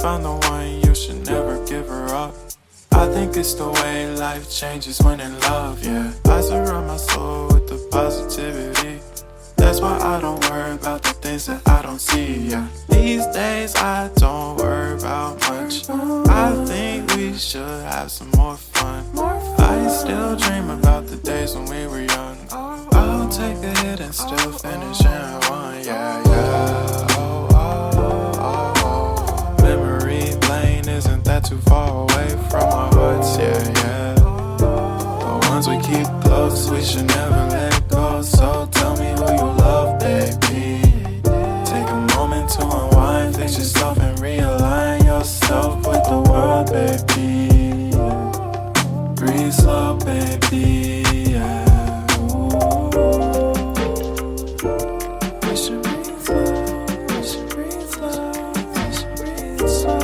Found the one, you should never give her up. I think it's the way life changes when in love, yeah. I surround my soul with the positivity. That's why I don't worry about the things that I don't see, yeah. These days I don't worry about much. I think we should have some more fun. I still dream about the days when we were young. I'll take a hit and still finish and one, yeah, yeah. Isn't that too far away from our hearts, yeah, yeah. The ones we keep close, we should never let go. So tell me who you love, baby. Take a moment to unwind, fix yourself and realign yourself with the world, baby. Breathe slow, baby, yeah. We should breathe slow, we should breathe slow, we should breathe slow.